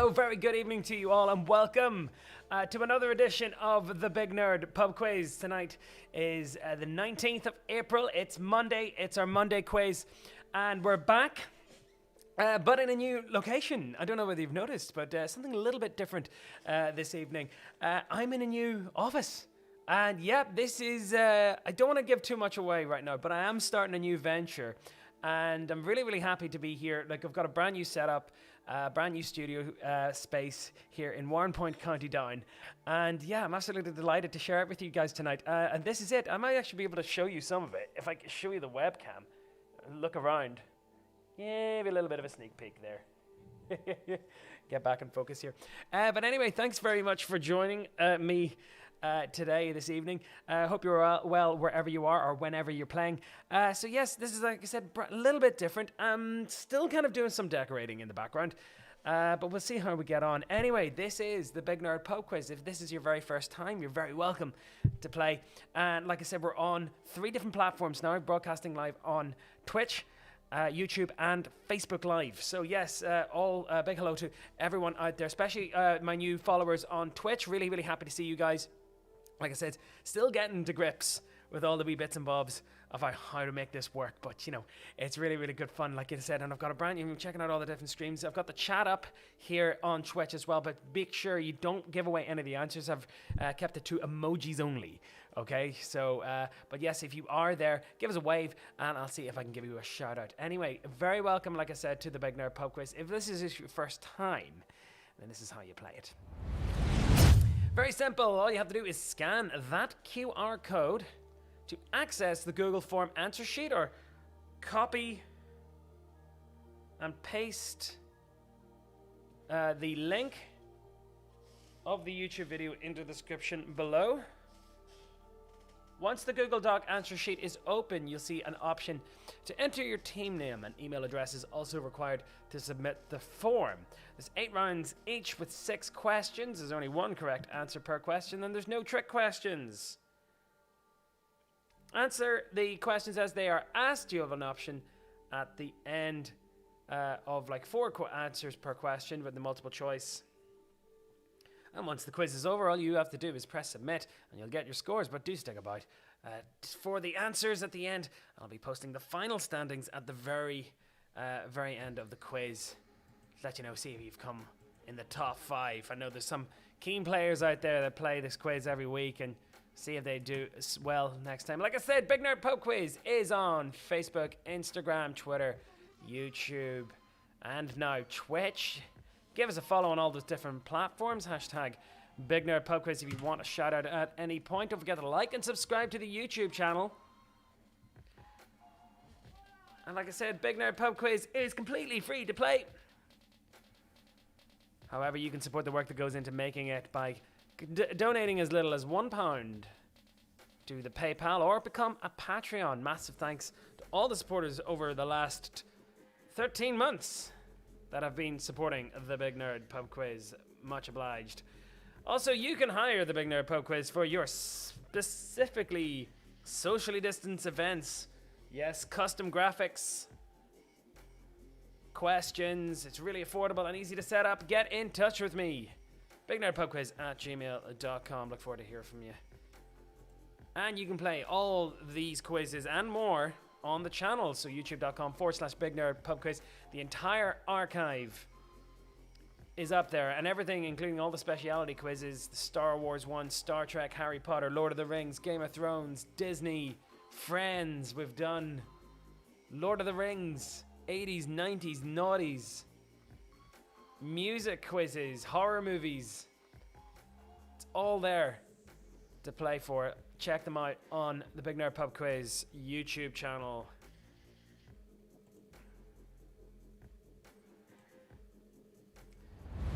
Hello, very good evening to you all, and welcome to another edition of the Big Nerd Pub Quiz. Tonight is the 19th of April. It's Monday. It's our Monday quiz, and we're back, but in a new location. I don't know whether you've noticed, but something a little bit different this evening. I'm in a new office. And yeah, this is, I don't want to give too much away right now, but I am starting a new venture. And I'm really, really happy to be here. Like, I've got a brand new setup, brand new studio space here in Warrenpoint, County Down. And yeah, I'm absolutely delighted to share it with you guys tonight. And this is it. I might actually be able to show you some of it. If I can show you the webcam, look around. Yeah, maybe a little bit of a sneak peek there. Get back in focus here. But anyway, thanks very much for joining me today, this evening. Hope you're well wherever you are or whenever you're playing. So yes, this is, like I said, a little bit different. I'm still kind of doing some decorating in the background, but we'll see how we get on. Anyway, this is the Big Nerd Pub Quiz. If this is your very first time, you're very welcome to play. And like I said, we're on 3 different platforms now, broadcasting live on Twitch, YouTube and Facebook Live. So yes, all big hello to everyone out there, especially my new followers on Twitch. Really, really happy to see you guys. Like I said, still getting to grips with all the wee bits and bobs of how to make this work. But, you know, it's really, really good fun, like I said. And I've got a brand new, checking out all the different streams. I've got the chat up here on Twitch as well. But make sure you don't give away any of the answers. I've kept it to emojis only. Okay, so, but yes, if you are there, give us a wave and I'll see if I can give you a shout out. Anyway, very welcome, like I said, to the Big Nerd Pub Quiz. If this is your first time, then this is how you play it. Very simple. All you have to do is scan that QR code to access the Google Form answer sheet, or copy and paste the link of the YouTube video into the description below. Once the Google Doc answer sheet is open, you'll see an option to enter your team name. An email address is also required to submit the form. There's 8 rounds each with 6 questions. There's only 1 correct answer per question, and there's no trick questions. Answer the questions as they are asked. You have an option at the end of like 4 answers per question with the multiple choice. And once the quiz is over, all you have to do is press submit and you'll get your scores, but do stick about for the answers at the end. I'll be posting the final standings at the very end of the quiz. Let you know, see if you've come in the top 5. I know there's some keen players out there that play this quiz every week, and see if they do well next time. Like I said, Big Nerd Pub Quiz is on Facebook, Instagram, Twitter, YouTube, and now Twitch. Give us a follow on all those different platforms. Hashtag Big Nerd Pub Quiz if you want a shout out at any point. Don't forget to like and subscribe to the YouTube channel. And like I said, Big Nerd Pub Quiz is completely free to play. However, you can support the work that goes into making it by donating as little as £1 to the PayPal or become a Patreon. Massive thanks to all the supporters over the last 13 months that have been supporting the Big Nerd Pub Quiz. Much obliged. Also, you can hire the Big Nerd Pub Quiz for your specifically socially distanced events. Yes, custom graphics, questions. It's really affordable and easy to set up. Get in touch with me. BigNerdPubQuiz@gmail.com. Look forward to hearing from you. And you can play all these quizzes and more on the channel, so youtube.com/BigNerdPubQuiz. The entire archive is up there, and everything, including all the speciality quizzes, the Star Wars one, Star Trek, Harry Potter, Lord of the Rings, Game of Thrones, Disney, Friends. We've done Lord of the Rings, 80s, 90s, noughties, music quizzes, horror movies. It's all there to play for. Check them out on the Big Nerd Pub Quiz YouTube channel.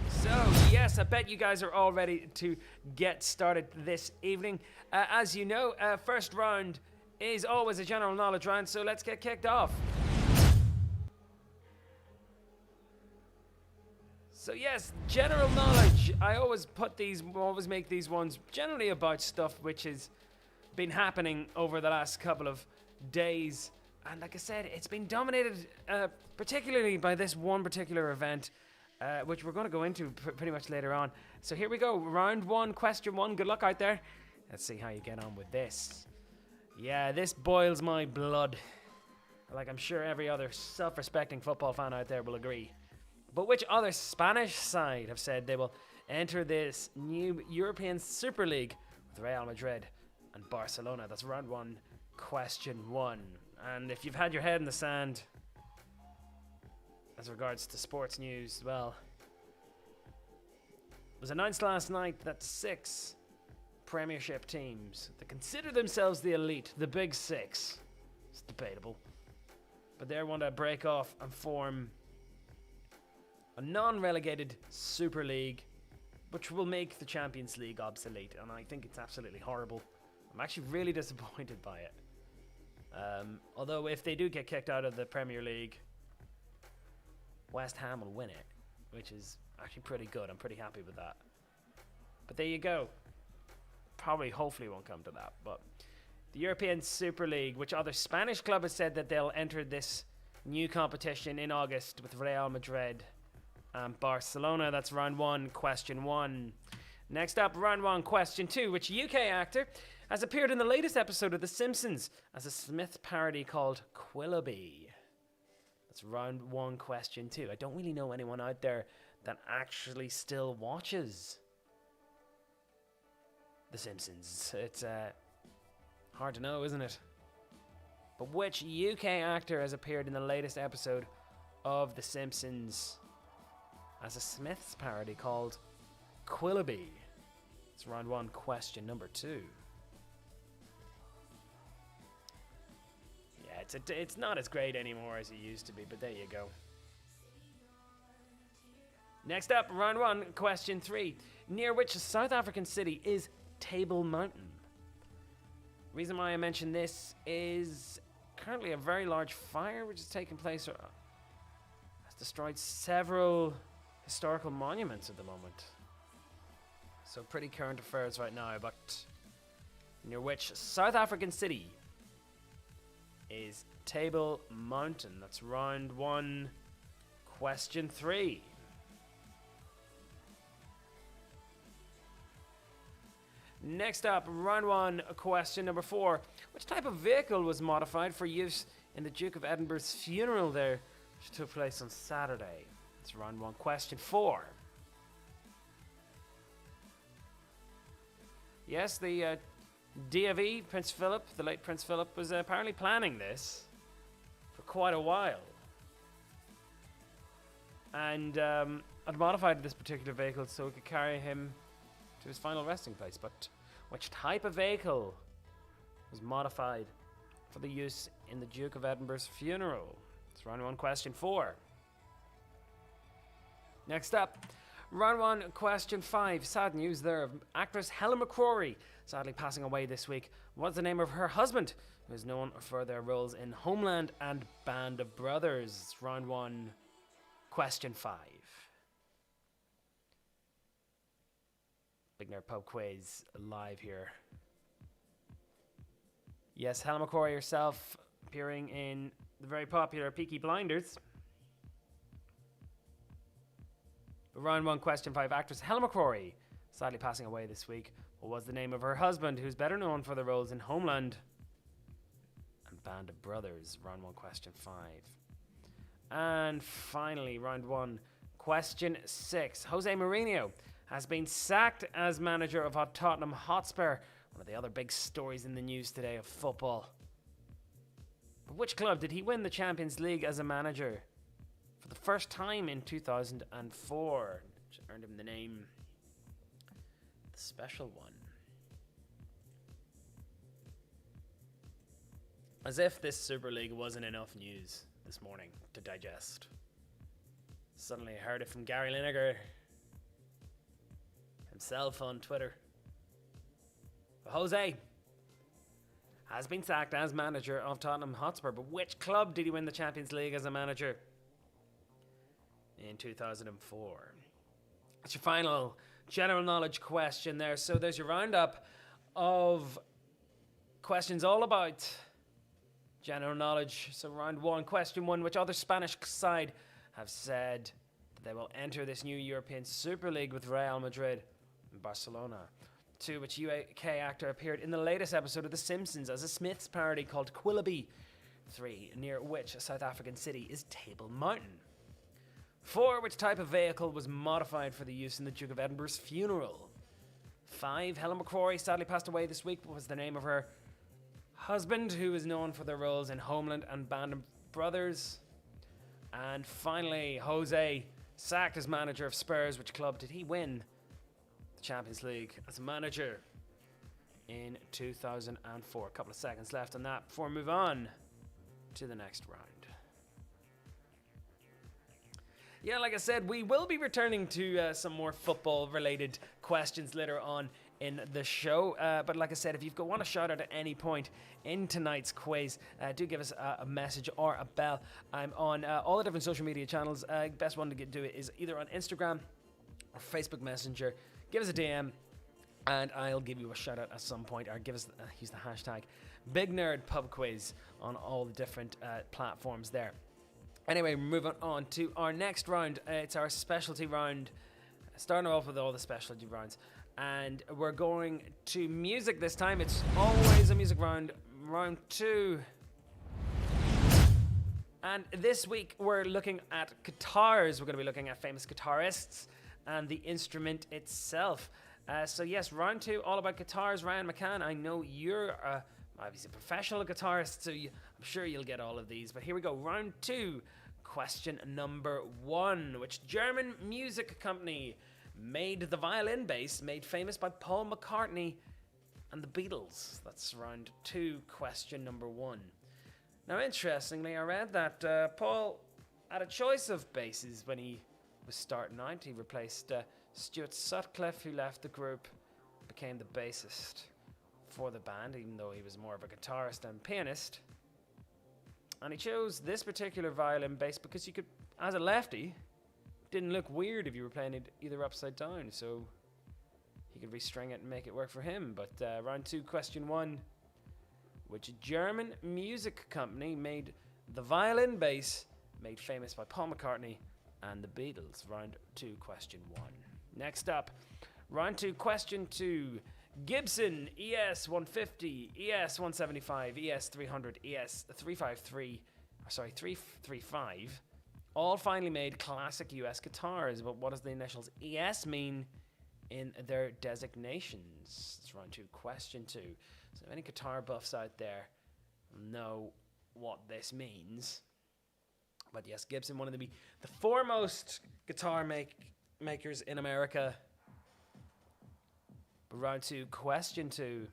So, yes, I bet you guys are all ready to get started this evening. As you know, first round is always a general knowledge round, so let's get kicked off. So yes, general knowledge. I always make these ones generally about stuff which has been happening over the last couple of days. And like I said, it's been dominated particularly by this one particular event. which we're going to go into pretty much later on. So here we go. Round 1, question 1. Good luck out there. Let's see how you get on with this. Yeah, this boils my blood. Like I'm sure every other self-respecting football fan out there will agree. But which other Spanish side have said they will enter this new European Super League with Real Madrid and Barcelona? That's round 1, question 1. And if you've had your head in the sand as regards to sports news, well, it was announced last night that 6 Premiership teams that consider themselves the elite, the Big Six, it's debatable, but they want to break off and form a non-relegated Super League, which will make the Champions League obsolete, and I think it's absolutely horrible. I'm actually really disappointed by it. Although if they do get kicked out of the Premier League, West Ham will win it, which is actually pretty good. I'm pretty happy with that. But there you go. Probably, hopefully won't come to that. But the European Super League, which other Spanish club has said that they'll enter this new competition in August with Real Madrid and Barcelona. That's round 1, question 1. Next up, round 1, question 2. Which UK actor has appeared in the latest episode of The Simpsons as a Smith parody called Quillaby? That's round 1, question 2. I don't really know anyone out there that actually still watches The Simpsons. It's hard to know, isn't it? But which UK actor has appeared in the latest episode of The Simpsons as a Smiths parody called Quillaby? It's round 1, question number 2. It's not as great anymore as it used to be, but there you go. Next up, round 1, question 3. Near which South African city is Table Mountain? Reason why I mention this is currently a very large fire which is taking place has destroyed several historical monuments at the moment. So pretty current affairs right now, but near which South African city is Table Mountain? That's round 1, question 3. Next up, round 1, question number 4. Which type of vehicle was modified for use in the Duke of Edinburgh's funeral there, which took place on Saturday? It's round 1, question 4. Yes, the DFE, Prince Philip, the late Prince Philip, was apparently planning this for quite a while. And had modified this particular vehicle so it could carry him to his final resting place. But which type of vehicle was modified for the use in the Duke of Edinburgh's funeral? It's round 1, question 4. Next up, round 1, question 5. Sad news there of actress Helen McCrory sadly passing away this week. What's the name of her husband, who is known for their roles in Homeland and Band of Brothers? It's round 1, question 5. Big Nerd Pub Quiz live here. Yes, Helen McCrory herself appearing in the very popular Peaky Blinders. Round 1, question 5. Actress Helen McCrory sadly passing away this week. What was the name of her husband, who's better known for the roles in Homeland and Band of Brothers? Round 1, question 5. And finally, round 1, question 6. Jose Mourinho has been sacked as manager of Tottenham Hotspur. One of the other big stories in the news today of football. But which club did he win the Champions League as a manager for the first time in 2004? Which earned him the name the Special One. As if this Super League wasn't enough news this morning to digest. Suddenly I heard it from Gary Lineker himself on Twitter. But Jose has been sacked as manager of Tottenham Hotspur. But which club did he win the Champions League as a manager in 2004? That's your final general knowledge question there. So there's your roundup of questions all about general knowledge. So round 1, question 1. Which other Spanish side have said but they will enter this new European Super League with Real Madrid and Barcelona. 2. Which UK actor appeared in the latest episode of The Simpsons as a Smiths parody called Quillaby? 3. Near which South African city is Table Mountain? 4. Which type of vehicle was modified for the use in the Duke of Edinburgh's funeral? 5. Helen McCrory sadly passed away this week. What was the name of her husband, who is known for their roles in Homeland and Band of Brothers? And finally, Jose sacked as manager of Spurs. Which club did he win the Champions League as a manager in 2004? A couple of seconds left on that before we move on to the next round. Yeah, like I said, we will be returning to some more football-related questions later on in the show. But like I said, if you've want a shout-out at any point in tonight's quiz, do give us a message or a bell. I'm on all the different social media channels. Best one to do it is either on Instagram or Facebook Messenger. Give us a DM, and I'll give you a shout-out at some point. Or give us use the hashtag BigNerdPubQuiz on all the different platforms there. Anyway, moving on to our next round. It's our specialty round, starting off with all the specialty rounds. And we're going to music this time. It's always a music round, round 2. And this week we're looking at guitars. We're going to be looking at famous guitarists and the instrument itself. So yes, round 2, all about guitars. Ryan McCann, I know you're obviously a professional guitarist, so I'm sure you'll get all of these. But here we go, round 2. Question number 1. Which German music company made the violin bass made famous by Paul McCartney and the Beatles? That's round 2, question number 1. Now, interestingly, I read that Paul had a choice of basses when he was starting out. He replaced Stuart Sutcliffe, who left the group, became the bassist for the band, even though he was more of a guitarist and pianist. And he chose this particular violin bass because you could, as a lefty, didn't look weird if you were playing it either upside down, so he could restring it and make it work for him. But round 2, question 1. Which German music company made the violin bass made famous by Paul McCartney and the Beatles? Round 2, question 1. Next up, round 2, question 2. Gibson ES-150, ES-175, ES-300, ES-335, all finally made classic US guitars. But what does the initials ES mean in their designations? It's round 2, question 2. So any guitar buffs out there know what this means. But yes, Gibson, one of the foremost guitar makers in America. Round 2, question 2.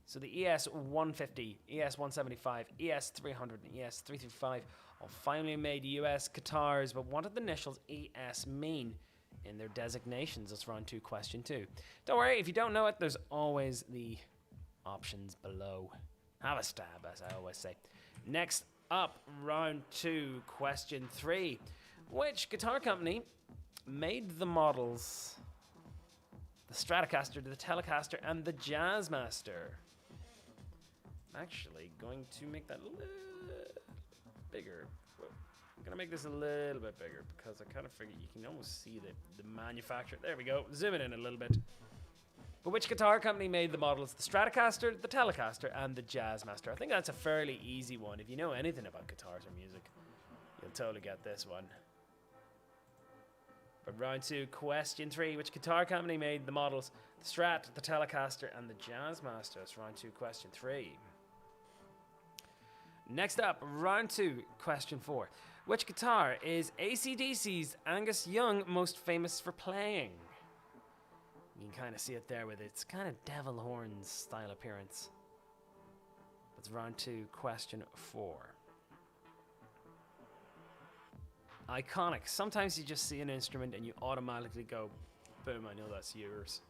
So the ES-150, ES-175, ES-300, and ES-335 all finally made US guitars, but what did the initials ES mean in their designations? That's round 2, question 2. Don't worry, if you don't know it, there's always the options below. Have a stab, as I always say. Next up, round 2, question 3. Which guitar company made the models the Stratocaster, the Telecaster, and the Jazzmaster? I'm actually going to make that a little bigger. Well, I'm going to make this a little bit bigger because I kind of figure you can almost see the manufacturer. There we go. Zoom it in a little bit. But which guitar company made the models the Stratocaster, the Telecaster, and the Jazzmaster? I think that's a fairly easy one. If you know anything about guitars or music, you'll totally get this one. But round 2, question 3. Which guitar company made the models the Strat, the Telecaster, and the Jazzmaster? It's round 2, question 3. Next up, round 2, question 4. Which guitar is AC/DC's Angus Young most famous for playing? You can kind of see it there with its kind of devil horns style appearance. That's round 2, question 4. Iconic. Sometimes you just see an instrument and you automatically go, boom, I know that's yours.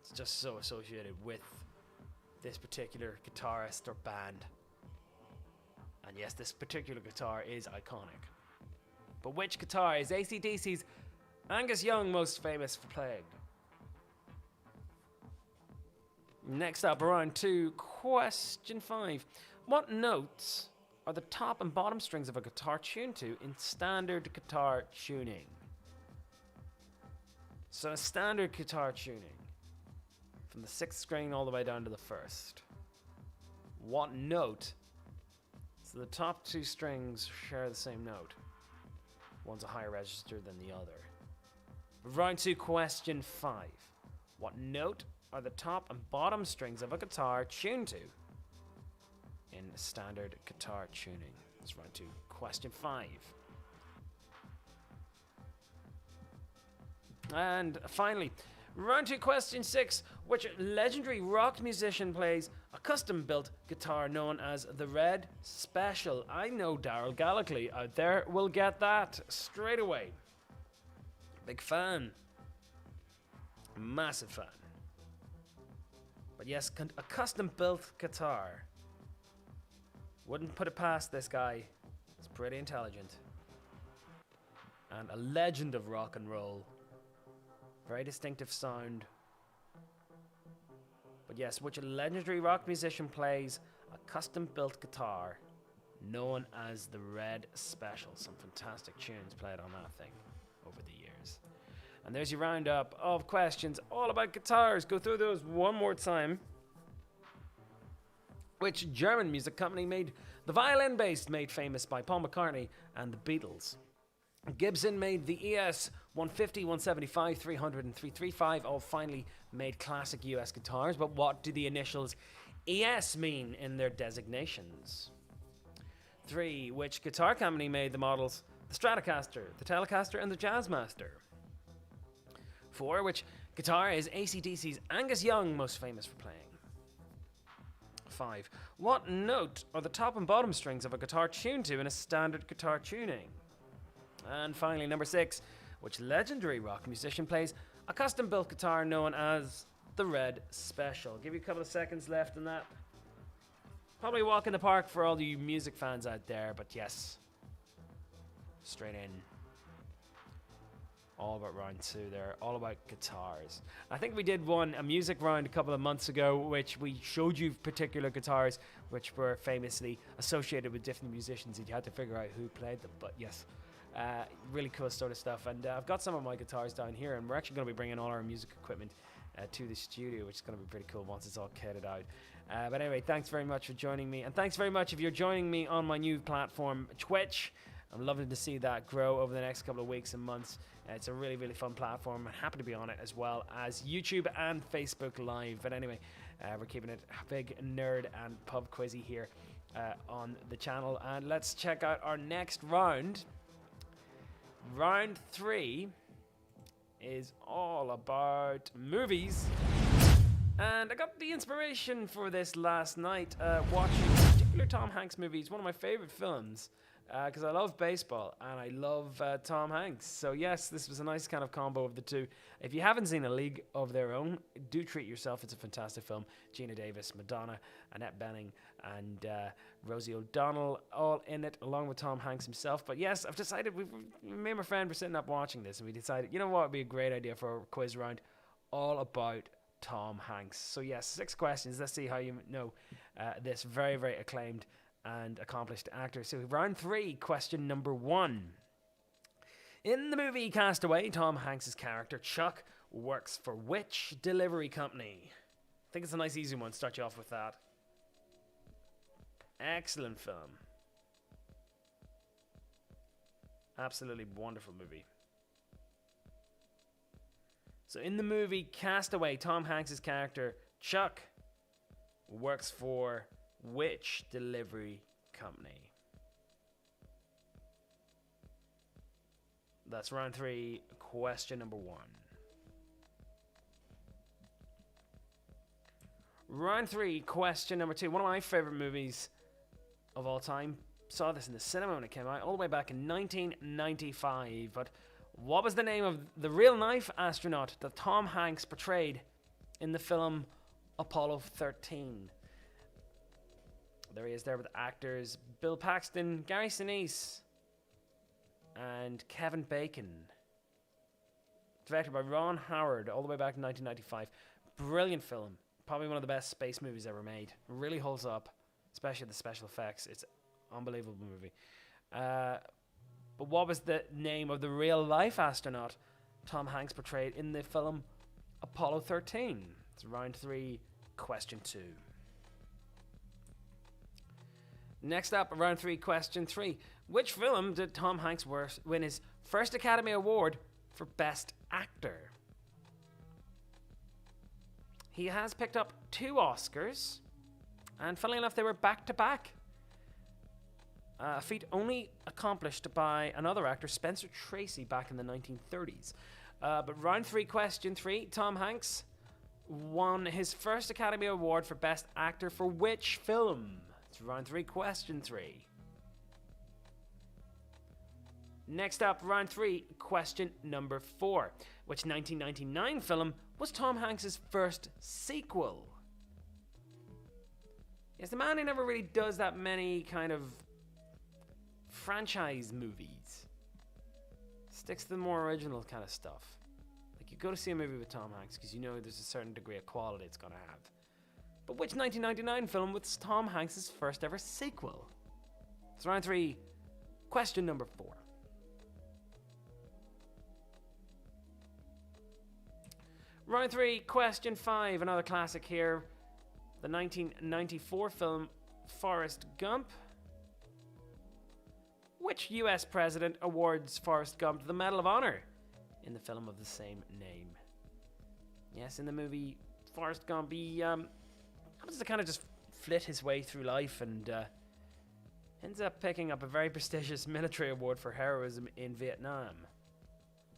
It's just so associated with this particular guitarist or band. And yes, this particular guitar is iconic. But which guitar is AC/DC's Angus Young most famous for playing? Next up, round 2, question 5. What notes are the top and bottom strings of a guitar tuned to in standard guitar tuning? So a standard guitar tuning, from the 6th string all the way down to the 1st. What note? So the top 2 strings share the same note. One's a higher register than the other. Round 2, question 5. What note are the top and bottom strings of a guitar tuned to in standard guitar tuning? That's round 2, question 5. And finally, round 2, question 6. Which legendary rock musician plays a custom-built guitar known as the Red Special? I know Daryl Gallagher out there will get that straight away. Big fan. Massive fan. But yes, a custom-built guitar. Wouldn't put it past this guy. He's pretty intelligent. And a legend of rock and roll. Very distinctive sound. But yes, which legendary rock musician plays a custom-built guitar known as the Red Special? Some fantastic tunes played on that thing over the years. And there's your roundup of questions all about guitars. Go through those one more time. Which German music company made the violin bass made famous by Paul McCartney and the Beatles? Gibson made the ES 150, 175, 300, and 335, all finally made classic US guitars, but what do the initials ES mean in their designations? 3. Which guitar company made the models the Stratocaster, the Telecaster, and the Jazzmaster? 4. Which guitar is AC/DC's Angus Young most famous for playing? 5. What note are the top and bottom strings of a guitar tuned to in a standard guitar tuning? And finally, number 6, which legendary rock musician plays a custom-built guitar known as the Red Special? I'll give you a couple of seconds left on that. Probably a walk in the park for all you music fans out there, but yes, straight in. All about round 2 there, all about guitars. I think we did a music round a couple of months ago, which we showed you particular guitars which were famously associated with different musicians, and you had to figure out who played them. But yes, really cool sort of stuff. And I've got some of my guitars down here, and we're actually going to be bringing all our music equipment to the studio, which is going to be pretty cool once it's all kitted out. But anyway, thanks very much for joining me, and thanks very much if you're joining me on my new platform, Twitch. I'm loving to see that grow over the next couple of weeks and months. It's a really, really fun platform. I'm happy to be on it, as well as YouTube and Facebook Live. But anyway, we're keeping it big nerd and pub quizzy here on the channel. And let's check out our next round. Round 3 is all about movies. And I got the inspiration for this last night watching particular Tom Hanks movies, one of my favorite films. Because I love baseball and I love Tom Hanks. So yes, this was a nice kind of combo of the two. If you haven't seen A League of Their Own, do treat yourself. It's a fantastic film. Gina Davis, Madonna, Annette Bening, and Rosie O'Donnell all in it, along with Tom Hanks himself. But yes, I've decided, me and my friend were sitting up watching this, and we decided, you know what would be a great idea for a quiz round all about Tom Hanks. So yes, 6 questions. Let's see how you know this very, very acclaimed and accomplished actor. So round 3, question number 1. In the movie Castaway, Tom Hanks' character Chuck works for which delivery company? I think it's a nice easy one. Start you off with that. Excellent film. Absolutely wonderful movie. So in the movie Castaway, Tom Hanks' character Chuck works for which delivery company? That's round 3, question number 1. Round 3, question number 2. One of my favorite movies of all time. Saw this in the cinema when it came out, all the way back in 1995. But what was the name of the real-life astronaut that Tom Hanks portrayed in the film Apollo 13? There he is there with actors Bill Paxton, Gary Sinise, and Kevin Bacon. Directed by Ron Howard, all the way back in 1995. Brilliant film. Probably one of the best space movies ever made. Really holds up, especially the special effects. It's Unbelievable movie. But what was the name of the real-life astronaut Tom Hanks portrayed in the film Apollo 13? It's round 3, question 2. Next up, round 3, question 3. Which film did Tom Hanks win his first Academy Award for Best Actor? He has picked up 2 Oscars, and funnily enough, they were back-to-back. A feat only accomplished by another actor, Spencer Tracy, back in the 1930s. But round 3, question 3, Tom Hanks won his first Academy Award for Best Actor for which film? It's round 3, question 3. Next up, round 3, question number 4. Which 1999 film was Tom Hanks' first sequel? Yes, the man who never really does that many kind of franchise movies. Sticks to the more original kind of stuff. Like, you go to see a movie with Tom Hanks because you know there's a certain degree of quality it's going to have. But which 1999 film was Tom Hanks' first ever sequel? It's round 3, question number 4. Round 3, question 5, another classic here. The 1994 film Forrest Gump. Which US president awards Forrest Gump the Medal of Honor in the film of the same name? Yes, in the movie Forrest Gump, he happens to kind of just flit his way through life and ends up picking up a very prestigious military award for heroism in Vietnam.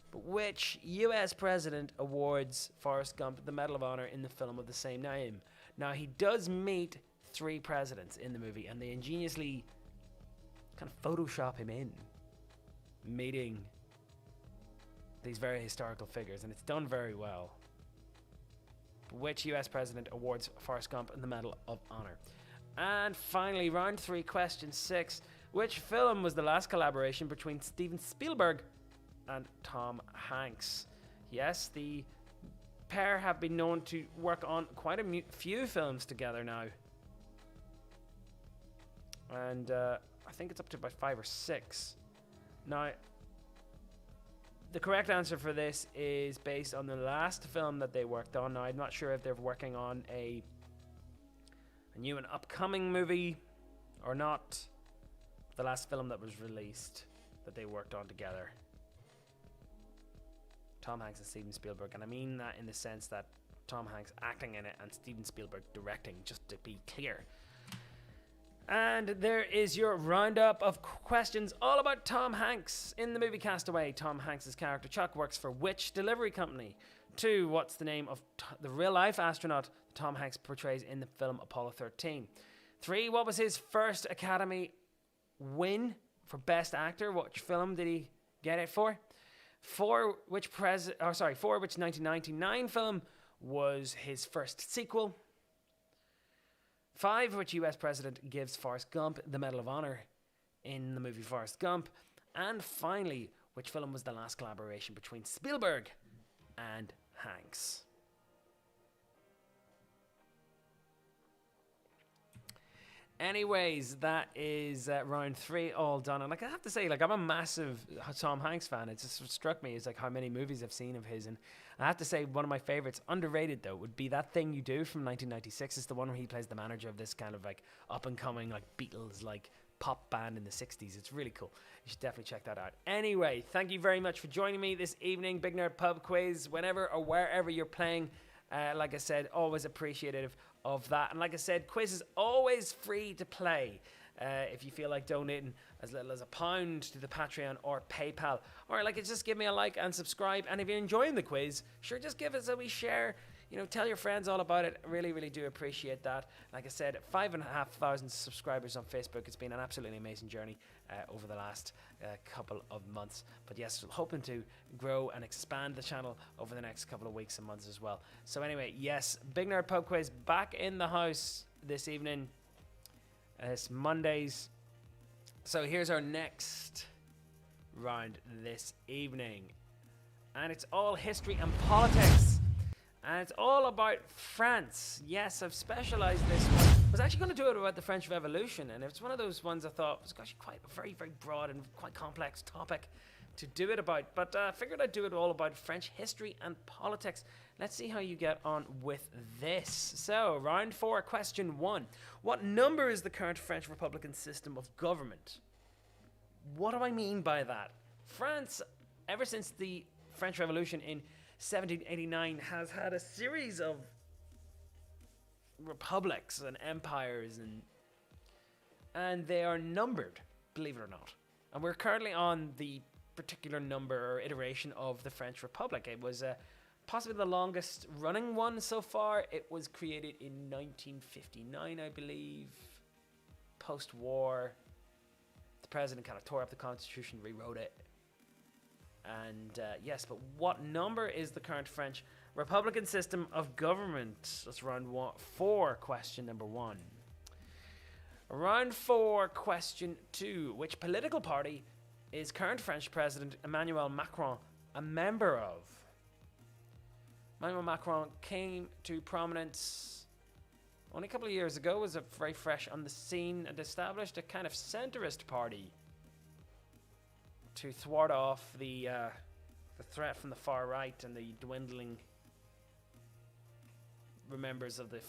But which US president awards Forrest Gump the Medal of Honor in the film of the same name? Now, he does meet 3 presidents in the movie, and they ingeniously kind of Photoshop him in meeting these very historical figures, and it's done very well. But which US president awards Forrest Gump the Medal of Honor? And finally, round 3, question 6. Which film was the last collaboration between Steven Spielberg and Tom Hanks? Yes, the pair have been known to work on quite a few films together now. And I think it's up to about 5 or 6. Now, the correct answer for this is based on the last film that they worked on. Now, I'm not sure if they're working on a new and upcoming movie or not. The last film that was released that they worked on together. Tom Hanks and Steven Spielberg, and I mean that in the sense that Tom Hanks acting in it and Steven Spielberg directing, just to be clear. And there is your roundup of questions all about Tom Hanks. In the movie Castaway, Tom Hanks' character Chuck works for which delivery company? 2, what's the name of the real-life astronaut Tom Hanks portrays in the film Apollo 13? 3, what was his first Academy win for Best Actor? Which film did he get it for? 4, which 1999 film was his first sequel? 5, which US president gives Forrest Gump the Medal of Honor in the movie Forrest Gump? And finally, which film was the last collaboration between Spielberg and Hanks? Anyways, that is round 3 all done. And like, I have to say, like, I'm a massive Tom Hanks fan. It just struck me as like how many movies I've seen of his. And I have to say, one of my favorites, underrated though, would be That Thing You Do from 1996. It's the one where he plays the manager of this kind of like up and coming like Beatles like pop band in the 60s. It's really cool. You should definitely check that out. Anyway, thank you very much for joining me this evening. Big Nerd Pub Quiz, whenever or wherever you're playing. Like I said, always appreciative of that. And like I said, quiz is always free to play. If you feel like donating as little as £1 to the Patreon or PayPal, or like just give me a like and subscribe. And if you're enjoying the quiz, sure, just give us a wee share. You know, tell your friends all about it. I really, really do appreciate that. Like I said, 5,500 subscribers on Facebook. It's been an absolutely amazing journey over the last couple of months. But yes, hoping to grow and expand the channel over the next couple of weeks and months as well. So anyway, yes, Big Nerd Pub Quiz back in the house this evening. It's Mondays. So here's our next round this evening. And it's all history and politics. And it's all about France. Yes, I've specialized this one was actually going to do it about the French Revolution, and it's one of those ones I thought was actually quite a very, very broad and quite complex topic to do it about, but I figured I'd do it all about French history and politics. Let's see how you get on with this. So, round 4, question 1. What number is the current French Republican system of government? What do I mean by that? France, ever since the French Revolution in 1789, has had a series of republics and empires, and they are numbered, believe it or not. And we're currently on the particular number or iteration of the French Republic. It was possibly the longest running one so far. It was created in 1959, I believe. Post-war, the president kind of tore up the constitution, rewrote it. And yes, but what number is the current French Republican system of government? That's round 4, question number 1. Round 4, question 2. Which political party is current French President Emmanuel Macron a member of? Emmanuel Macron came to prominence only a couple of years ago, was very fresh on the scene, and established a kind of centrist party to thwart off the threat from the far right and the dwindling members of the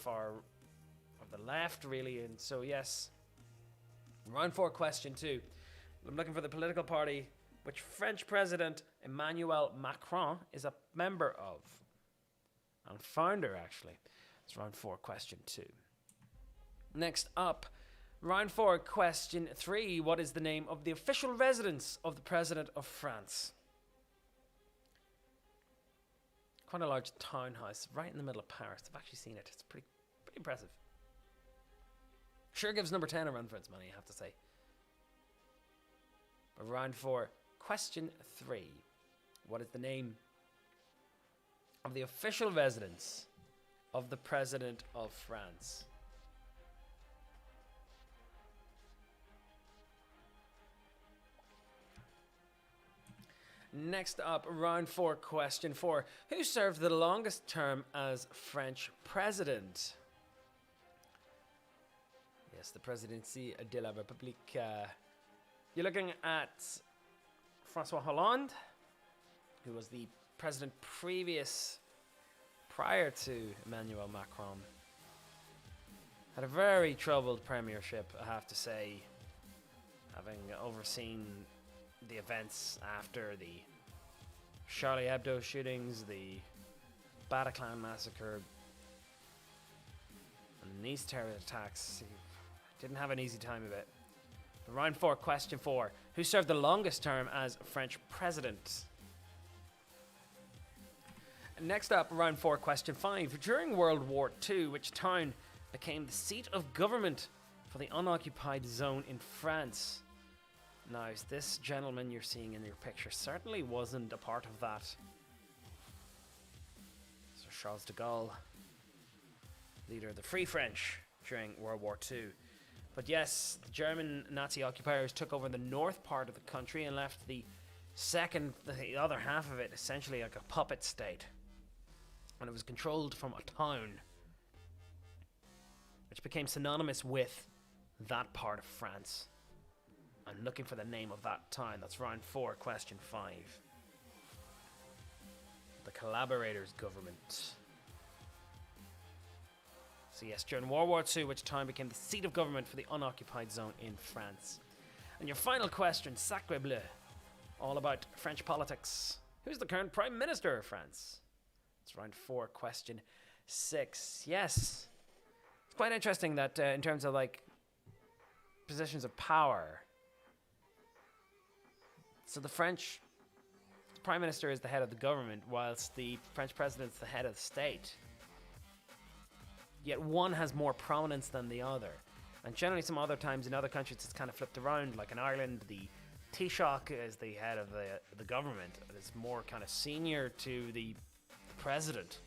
left, really. And so, yes, round 4, question 2. I'm looking for the political party which French President Emmanuel Macron is a member of. And founder, actually. It's round 4, question 2. Next up, round 4, question 3. What is the name of the official residence of the President of France? Quite a large townhouse right in the middle of Paris. I've actually seen it. It's pretty impressive. Sure gives number 10 a run for its money, I have to say. But round 4, question 3. What is the name of the official residence of the President of France? Next up, round 4, question 4. Who served the longest term as French president? Yes, the Presidency de la République. You're looking at François Hollande, who was the president prior to Emmanuel Macron. Had a very troubled premiership, I have to say, having overseen the events after the Charlie Hebdo shootings, the Bataclan massacre, and these terror attacks. He didn't have an easy time of it. But round 4, question 4. Who served the longest term as French president? Next up, round 4, question 5. During World War II, which town became the seat of government for the unoccupied zone in France? Now, this gentleman you're seeing in your picture certainly wasn't a part of that. So Charles de Gaulle, leader of the Free French during World War II. But yes, the German Nazi occupiers took over the north part of the country and left the other half of it essentially like a puppet state. And it was controlled from a town, which became synonymous with that part of France. I'm looking for the name of that town. That's round 4, question 5. The collaborators' government. So yes, during World War II, which town became the seat of government for the unoccupied zone in France. And your final question, sacre bleu, all about French politics. Who's the current Prime Minister of France? It's round 4, question 6. Yes, it's quite interesting that in terms of like positions of power. So the French Prime Minister is the head of the government, whilst the French President is the head of the state. Yet one has more prominence than the other. And generally some other times in other countries it's kind of flipped around. Like in Ireland, the Taoiseach is the head of the government. It's more kind of senior to the president.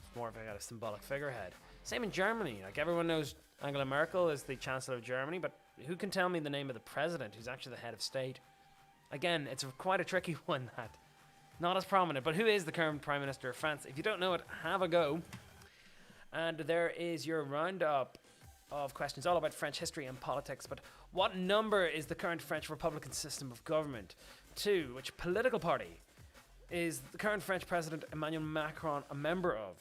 It's more of a symbolic figurehead. Same in Germany. Like everyone knows Angela Merkel is the Chancellor of Germany, but who can tell me the name of the president who's actually the head of state? Again, it's quite a tricky one, that. Not as prominent, but who is the current Prime Minister of France? If you don't know it, have a go. And there is your roundup of questions all about French history and politics. But what number is the current French Republican system of government? 2. Which political party is the current French president Emmanuel Macron a member of?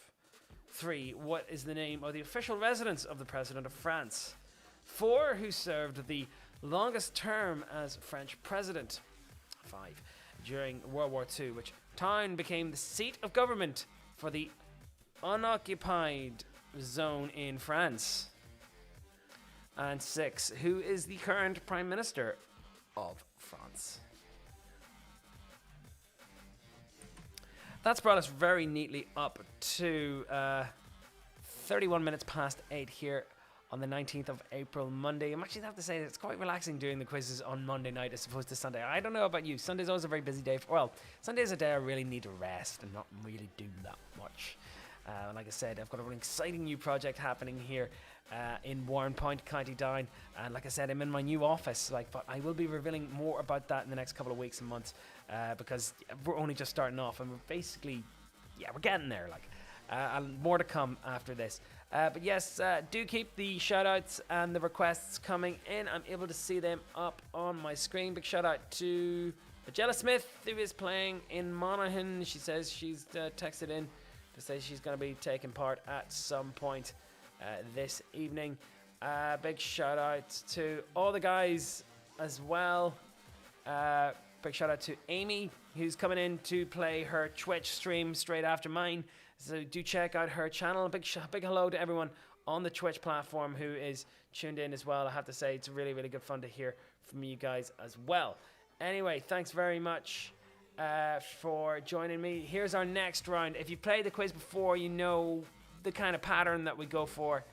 3. What is the name of the official residence of the president of France? 4. Who served the longest term as French president? 5. During World War II, which town became the seat of government for the unoccupied zone in France? And 6. Who is the current Prime Minister of France? That's brought us very neatly up to 31 minutes past 8 here on the 19th of April, Monday. I'm actually have to say it's quite relaxing doing the quizzes on Monday night as opposed to Sunday. I don't know about you. Sunday's always a very busy day. Sunday's a day I really need to rest and not really do that much. Like I said, I've got an exciting new project happening here in Warren Point, County Down. And like I said, I'm in my new office. But I will be revealing more about that in the next couple of weeks and months because we're only just starting off and we're basically, we're getting there. And more to come after this. But yes, do keep the shout outs and the requests coming in. I'm able to see them up on my screen. Big shout out to Jella Smith, who is playing in Monaghan. She says she's texted in to say she's going to be taking part at some point this evening. Big shout out to all the guys as well. Big shout out to Amy, who's coming in to play her Twitch stream straight after mine. So do check out her channel. Big hello to everyone on the Twitch platform who is tuned in as well. I have to say it's really, really good fun to hear from you guys as well. Anyway, thanks very much for joining me. Here's our next round. If you've played the quiz before, you know the kind of pattern that we go for.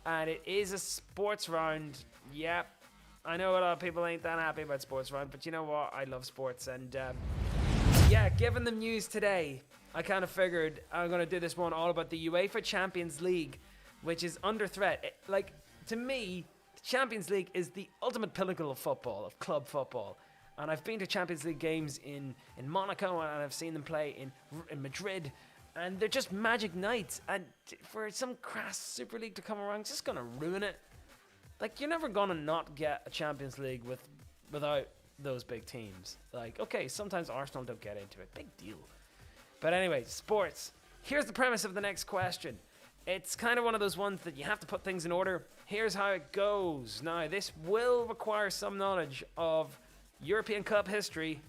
And it is a sports round. Yep. I know a lot of people ain't that happy about sports round, but you know what? I love sports. And given the news today, I kind of figured I'm going to do this one all about the UEFA Champions League, which is under threat. To me, the Champions League is the ultimate pinnacle of football, of club football. And I've been to Champions League games in Monaco, and I've seen them play in Madrid. And they're just magic nights. And for some crass Super League to come around, it's just going to ruin it. You're never going to not get a Champions League without those big teams. Okay, sometimes Arsenal don't get into it. Big deal. But anyway, sports. Here's the premise of the next question. It's kind of one of those ones that you have to put things in order. Here's how it goes. Now, this will require some knowledge of European Cup history.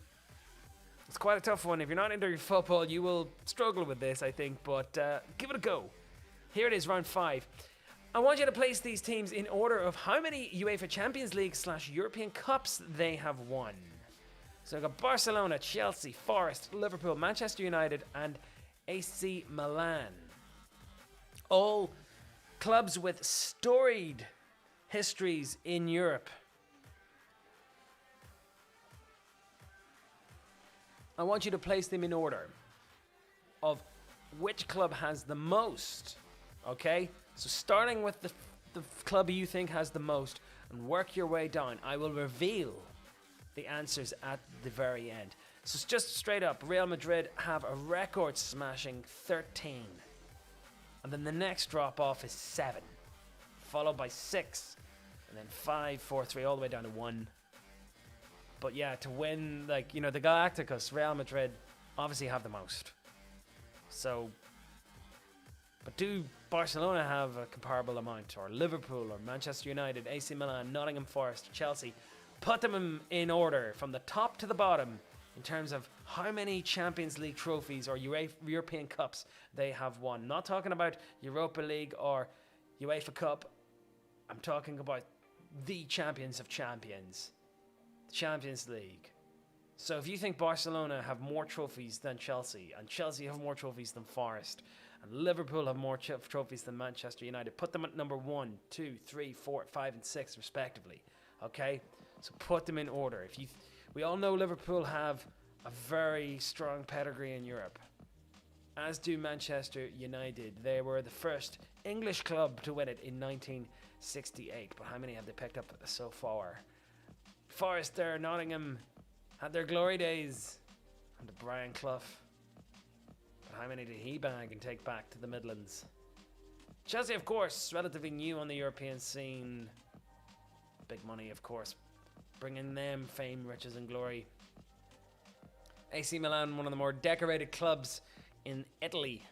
It's quite a tough one. If you're not into football, you will struggle with this, I think. But give it a go. Here it is, round 5. I want you to place these teams in order of how many UEFA Champions League / European Cups they have won. So I've got Barcelona, Chelsea, Forest, Liverpool, Manchester United, and AC Milan. All clubs with storied histories in Europe. I want you to place them in order of which club has the most. Okay? So starting with the club you think has the most and work your way down. I will reveal the answers at the very end. So it's just straight up, Real Madrid have a record smashing 13. And then the next drop off is 7. Followed by 6. And then 5, 4, 3, all the way down to 1. But yeah, to win, the Galacticos, Real Madrid obviously have the most. So, but do Barcelona have a comparable amount? Or Liverpool, or Manchester United, AC Milan, Nottingham Forest, Chelsea? Put them in order from the top to the bottom in terms of how many Champions League trophies or European Cups they have won. Not talking about Europa League or UEFA Cup. I'm talking about the champions of champions. Champions League. So if you think Barcelona have more trophies than Chelsea, and Chelsea have more trophies than Forest, and Liverpool have more trophies than Manchester United, put them at number 1, 2, 3, 4, 5, and 6 respectively. Okay? So put them in order. We all know Liverpool have a very strong pedigree in Europe, as do Manchester United. They were the first English club to win it in 1968. But how many have they picked up so far? Forest there, Nottingham, had their glory days under Brian Clough. But how many did he bag and take back to the Midlands? Chelsea, of course, relatively new on the European scene. Big money, of course, bringing them fame, riches, and glory. AC Milan, one of the more decorated clubs in Italy.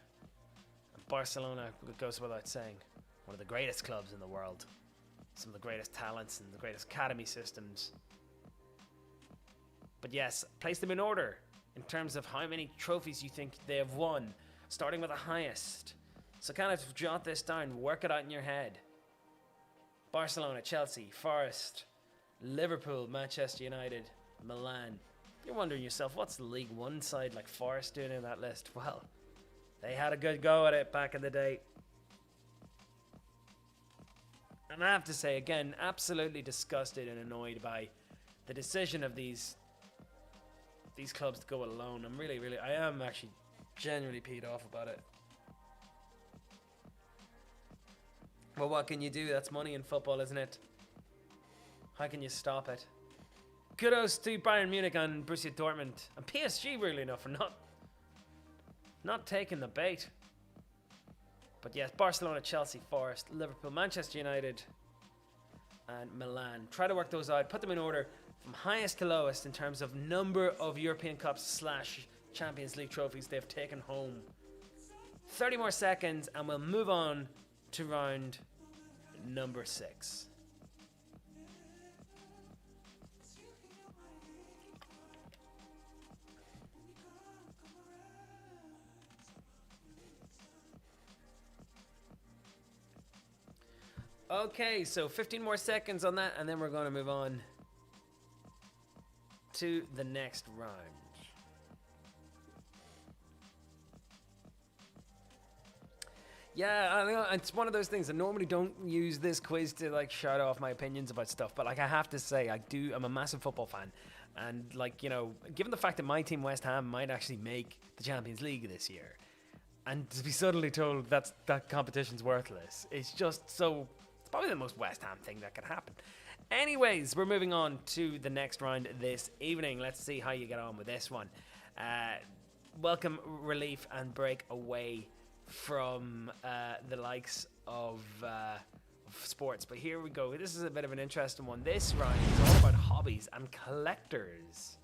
And Barcelona, it goes without saying, one of the greatest clubs in the world. Some of the greatest talents and the greatest academy systems. But yes, place them in order in terms of how many trophies you think they have won, starting with the highest. So kind of jot this down, work it out in your head. Barcelona, Chelsea, Forest, Liverpool, Manchester United, Milan. You're wondering yourself, what's the League One side like Forest doing in that list? Well, they had a good go at it back in the day. And I have to say, again, absolutely disgusted and annoyed by the decision of these clubs to go alone. I am actually genuinely peed off about it. Well, what can you do? That's money in football, isn't it? How can you stop it? Kudos to Bayern Munich and Borussia Dortmund and PSG, really enough, for not taking the bait. But yes, Barcelona, Chelsea, Forest, Liverpool, Manchester United, and Milan. Try to work those out. Put them in order from highest to lowest in terms of number of European Cups / Champions League trophies they've taken home. 30 more seconds and we'll move on to round number 6. Okay, so 15 more seconds on that, and then we're going to move on to the next round. Yeah, I know it's one of those things. I normally don't use this quiz to like shout off my opinions about stuff, but like I have to say, I'm a massive football fan, and like, you know, given the fact that my team West Ham might actually make the Champions League this year, and to be suddenly told that competition's worthless, it's just so. Probably the most West Ham thing that could happen. Anyways, we're moving on to the next round this evening. Let's see how you get on with this one. Welcome relief and break away from the likes of sports. But here we go. This is a bit of an interesting one. This round is all about hobbies and collectors.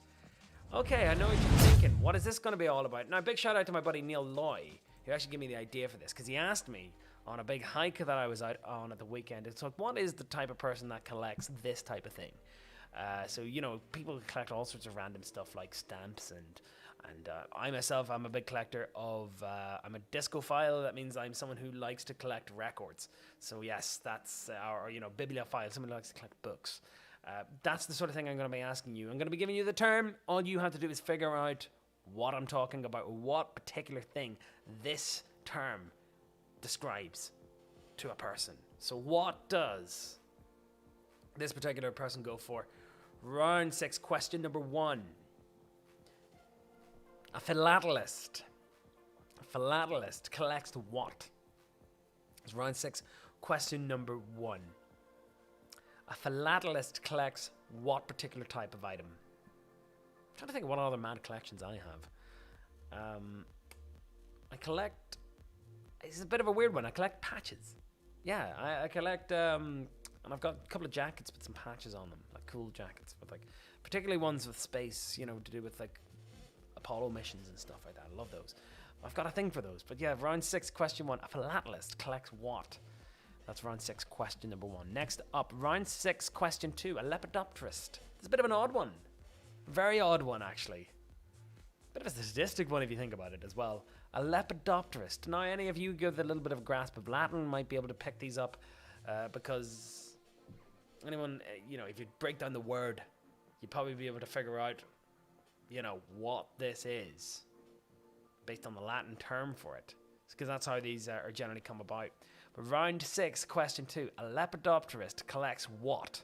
Okay, I know what you're thinking. What is this going to be all about? Now, big shout out to my buddy Neil Loy, who actually gave me the idea for this, because he asked me on a big hike that I was out on at the weekend. It's like, what is the type of person that collects this type of thing? So, you know, people collect all sorts of random stuff like stamps and I myself, I'm a big collector of, I'm a discophile. That means I'm someone who likes to collect records. So yes, that's, or, you know, bibliophile, someone who likes to collect books. That's the sort of thing I'm going to be asking you. I'm going to be giving you the term. All you have to do is figure out what I'm talking about, what particular thing this term describes to a person. So what does this particular person go for? Round 6, question number 1. A philatelist. A philatelist collects what? It's round 6, question number 1. A philatelist collects what particular type of item? I'm trying to think of what other mad collections I have. I collect. It's a bit of a weird one. I collect patches. Yeah, I collect, and I've got a couple of jackets with some patches on them, like cool jackets, with like, particularly ones with space, you know, to do with like Apollo missions and stuff like that. I love those. I've got a thing for those. But yeah, round 6, question 1. A philatelist collects what? That's round 6, question number 1. Next up, round 6, question 2. A lepidopterist. It's a bit of an odd one. Very odd one, actually. Bit of a sadistic one if you think about it as well. A lepidopterist. Now, any of you with a little bit of a grasp of Latin might be able to pick these up because anyone, you know, if you break down the word, you'd probably be able to figure out, you know, what this is based on the Latin term for it. Because that's how these are generally come about. But round 6, question 2. A lepidopterist collects what?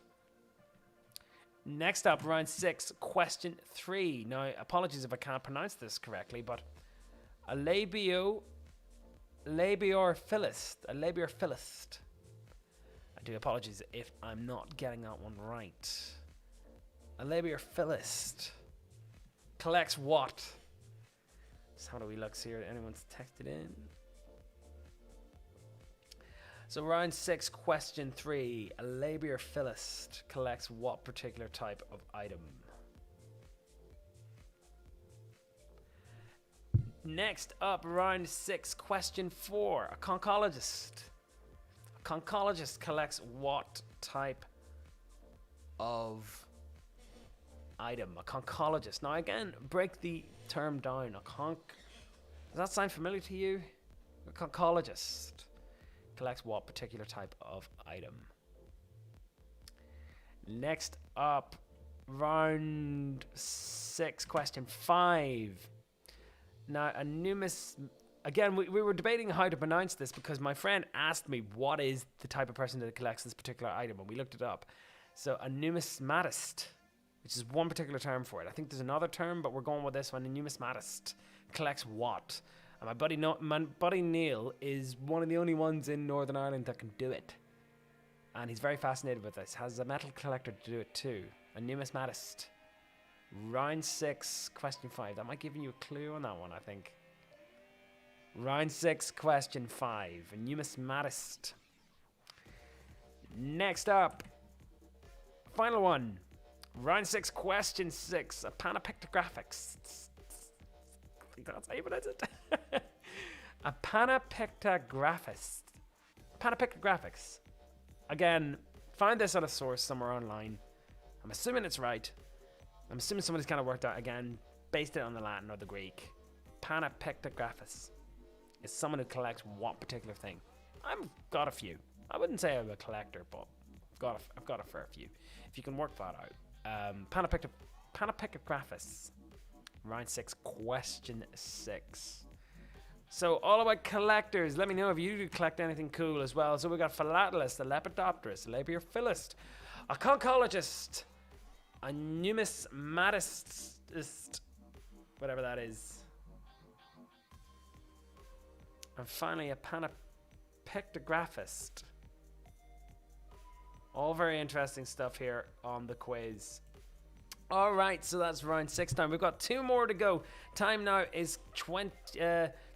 Next up, round 6, question 3. Now, apologies if I can't pronounce this correctly, but a labiorphilist. A labiorphilist. I do apologize if I'm not getting that one right. A labiorphilist collects what? So how do we look here? Anyone's texted in? So round 6, question 3. A labia philist collects what particular type of item? Next up, round 6, question 4. A conchologist. A conchologist collects what type of item? A conchologist. Now again, break the term down. Does that sound familiar to you? A conchologist collects what particular type of item? Next up, round 6, question 5. Now, again, we were debating how to pronounce this because my friend asked me what is the type of person that collects this particular item, and we looked it up. So, a numismatist, which is one particular term for it. I think there's another term, but we're going with this one. A numismatist collects what? And my buddy Neil is one of the only ones in Northern Ireland that can do it. And he's very fascinated with this. Has a metal collector to do it too. A numismatist. Round 6, question 5. That might give you a clue on that one, I think. Round 6, question 5. A numismatist. Next up, final one. Round 6, question 6. A panopictographist. I think that's how you pronounce it. A panopictographist. Panopictographics. Again, find this on a source somewhere online. I'm assuming it's right. I'm assuming somebody's kind of worked out, again, based it on the Latin or the Greek. Panopictographus is someone who collects what particular thing. I've got a few. I wouldn't say I'm a collector, but I've got a fair few. If you can work that out. Panopictographus. Round 6, question 6. So, all about collectors. Let me know if you do collect anything cool as well. So, we got philatelist, a lepidopterist, a labia philist, a conchologist, a numismatist, whatever that is. And finally, a panopictographist. All very interesting stuff here on the quiz. All right, so that's round 6 time. We've got 2 more to go. Time now is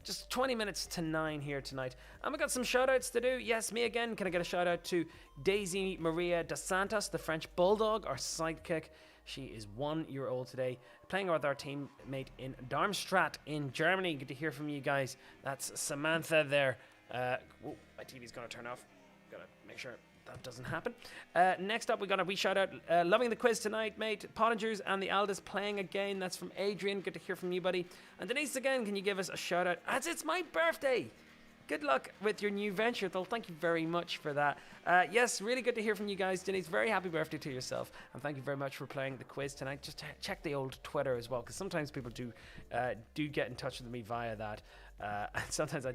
just 20 minutes to 9 here tonight. And we've got some shout-outs to do. Yes, me again. Can I get a shout-out to Daisy Maria dos Santos, the French bulldog, our sidekick. She is 1 year old today, playing with our teammate in Darmstadt in Germany. Good to hear from you guys. That's Samantha there. My TV's going to turn off. Got to make sure that doesn't happen. Next up, we got a wee shout out. Loving the quiz tonight, mate. Pottingers and the eldest playing again. That's from Adrian. Good to hear from you, buddy. And Denise, again, can you give us a shout out? As it's my birthday. Good luck with your new venture, though. Thank you very much for that. Yes, really good to hear from you guys. Denise, very happy birthday to yourself. And thank you very much for playing the quiz tonight. Just check the old Twitter as well, because sometimes people do get in touch with me via that. And sometimes I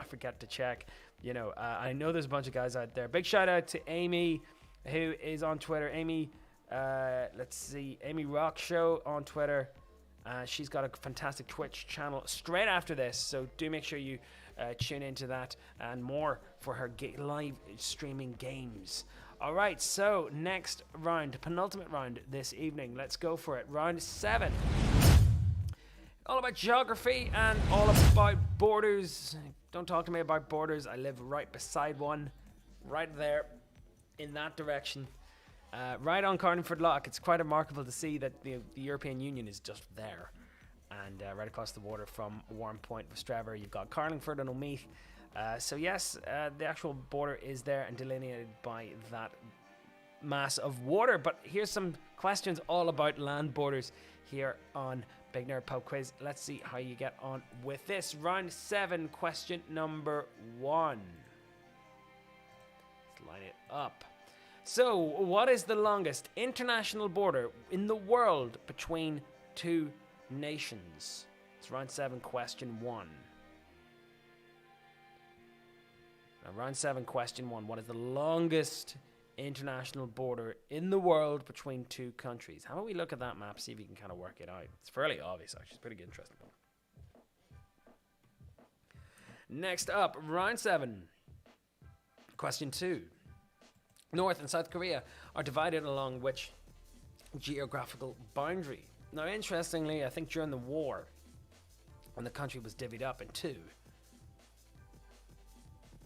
forget to check. You know, I know there's a bunch of guys out there. Big shout out to Amy, who is on Twitter. Amy, let's see, Amy Rock Show on Twitter. She's got a fantastic Twitch channel straight after this, so do make sure you tune into that and more for her live streaming games. All right, so next round, penultimate round this evening. Let's go for it. Round 7. All about geography and all about borders. Don't talk to me about borders. I live right beside one, right there in that direction. Right on Carlingford Lough. It's quite remarkable to see that the European Union is just there. And right across the water from Warren Point with Straver, you've got Carlingford and Omeath. So yes, the actual border is there and delineated by that mass of water. But here's some questions all about land borders here on Big Nerd Pub Quiz. Let's see how you get on with this. Round 7, question number 1. Let's line it up. So, what is the longest international border in the world between two nations? It's round 7, question 1. Now, round 7, question 1. What is the longest international border in the world between two countries? How about we look at that map, see if you can kind of work it out. It's fairly obvious, actually. It's pretty interesting. Next up, round 7, question 2. North and South Korea are divided along which geographical boundary? Now, interestingly, I think during the war, when the country was divvied up in two,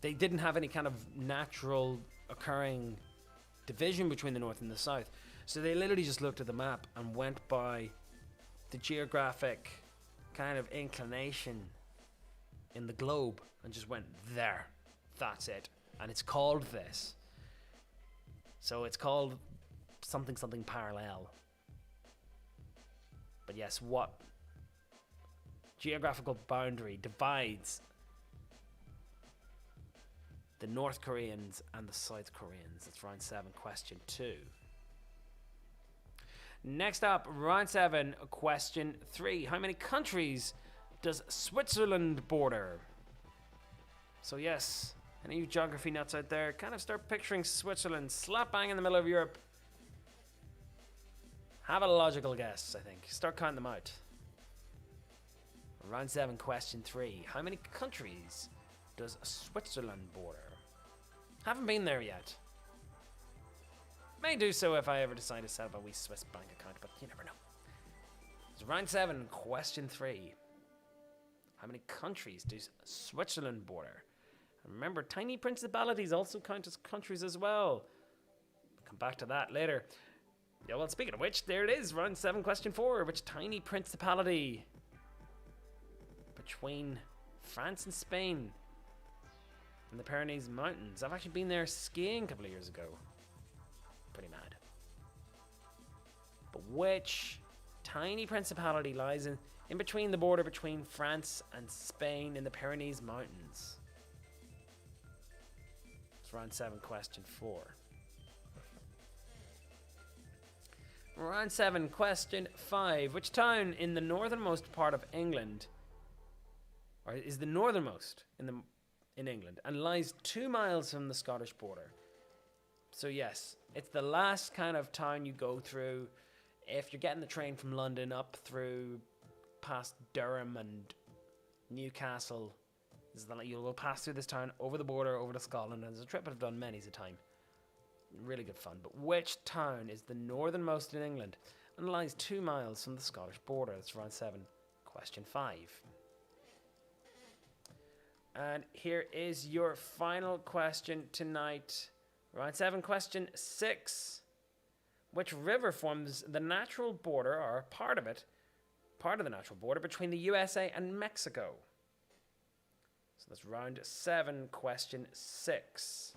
they didn't have any kind of natural occurring division between the north and the south. So they literally just looked at the map and went by the geographic kind of inclination in the globe and just went there. That's it. And it's called this. So it's called something parallel. But yes, what geographical boundary divides the North Koreans and the South Koreans? That's round 7, question 2. Next up, round 7, question 3. How many countries does Switzerland border? So yes, any of you geography nuts out there, kind of start picturing Switzerland slap bang in the middle of Europe. Have a logical guess, I think. Start counting them out. Round 7, question 3. How many countries does Switzerland border? Haven't been there yet. May do so if I ever decide to set up a wee Swiss bank account, but you never know. So round 7, question 3. How many countries does Switzerland border? And remember, tiny principalities also count as countries as well. We'll come back to that later. Yeah, well, speaking of which, there it is, round 7, question 4. Which tiny principality between France and Spain in the Pyrenees Mountains? I've actually been there skiing a couple of years ago. Pretty mad. But which tiny principality lies in between the border between France and Spain in the Pyrenees Mountains? It's round 7, question 4. Round 7, question 5. Which town in the northernmost part of England, or is the northernmost in England, and lies 2 miles from the Scottish border? So yes, it's the last kind of town you go through if you're getting the train from London up through past Durham and Newcastle. You'll go pass through this town, over the border, over to Scotland, and it's a trip I've done many's a time. Really good fun. But which town is the northernmost in England and lies 2 miles from the Scottish border? That's round 7, question 5. And here is your final question tonight. Round 7, question 6. Which river forms the natural border, or part of the natural border between the USA and Mexico? So that's round 7, question 6.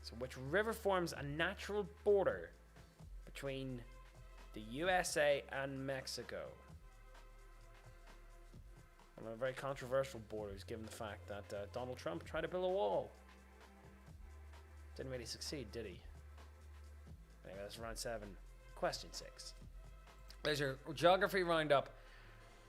So which river forms a natural border between the USA and Mexico? One of the very controversial borders, given the fact that Donald Trump tried to build a wall. Didn't really succeed, did he? Anyway, that's round 7, question 6. There's your geography roundup.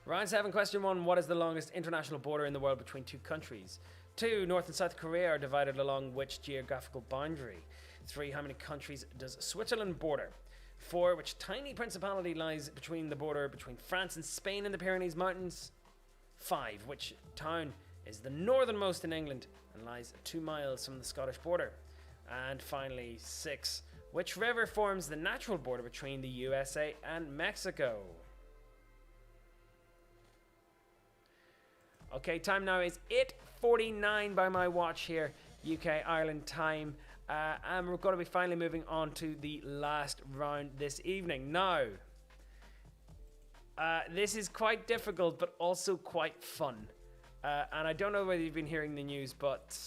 Round 7, question 1. What is the longest international border in the world between 2 countries? 2. North and South Korea are divided along which geographical boundary? 3. How many countries does Switzerland border? 4. Which tiny principality lies between the border between France and Spain in the Pyrenees Mountains? 5. Which town is the northernmost in England and lies 2 miles from the Scottish border? And finally, 6. Which river forms the natural border between the USA and Mexico? Okay, time now is 8:49 by my watch here, UK Ireland time. And we're going to be finally moving on to the last round this evening. Now, this is quite difficult, but also quite fun. And I don't know whether you've been hearing the news, but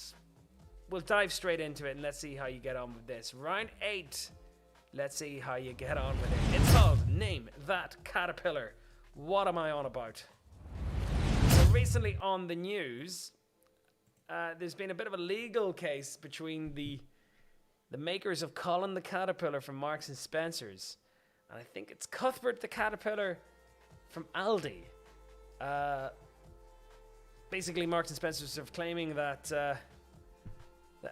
we'll dive straight into it and let's see how you get on with this. Round 8. Let's see how you get on with it. It's called Name That Caterpillar. What am I on about? So recently on the news, there's been a bit of a legal case between the makers of Colin the Caterpillar from Marks and Spencer's, and I think it's Cuthbert the Caterpillar from Aldi. Basically, Marks and Spencer's are claiming that the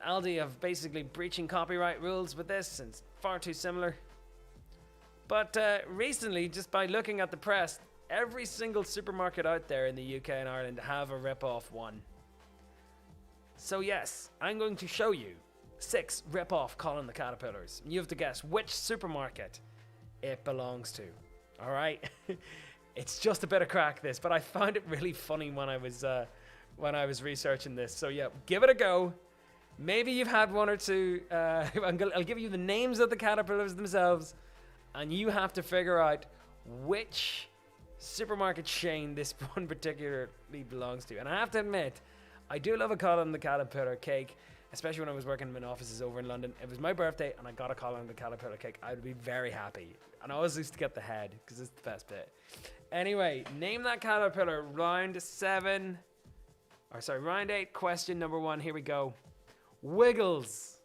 Aldi have basically breaching copyright rules with this, and it's far too similar. But recently, just by looking at the press, every single supermarket out there in the UK and Ireland have a rip-off one. So yes, I'm going to show you 6 rip-off Colin the Caterpillars. You have to guess which supermarket it belongs to. Alright? It's just a bit of crack, this, but I found it really funny when I was researching this. So yeah, give it a go. Maybe you've had one or two. I'll give you the names of the caterpillars themselves, and you have to figure out which supermarket chain this one particularly belongs to. And I have to admit, I do love a Colin the Caterpillar cake, especially when I was working in offices over in London. It was my birthday and I got a Colin the Caterpillar cake. I would be very happy. And I always used to get the head because it's the best bit. Anyway, name that caterpillar. Round 8, question number 1. Here we go. Wiggles.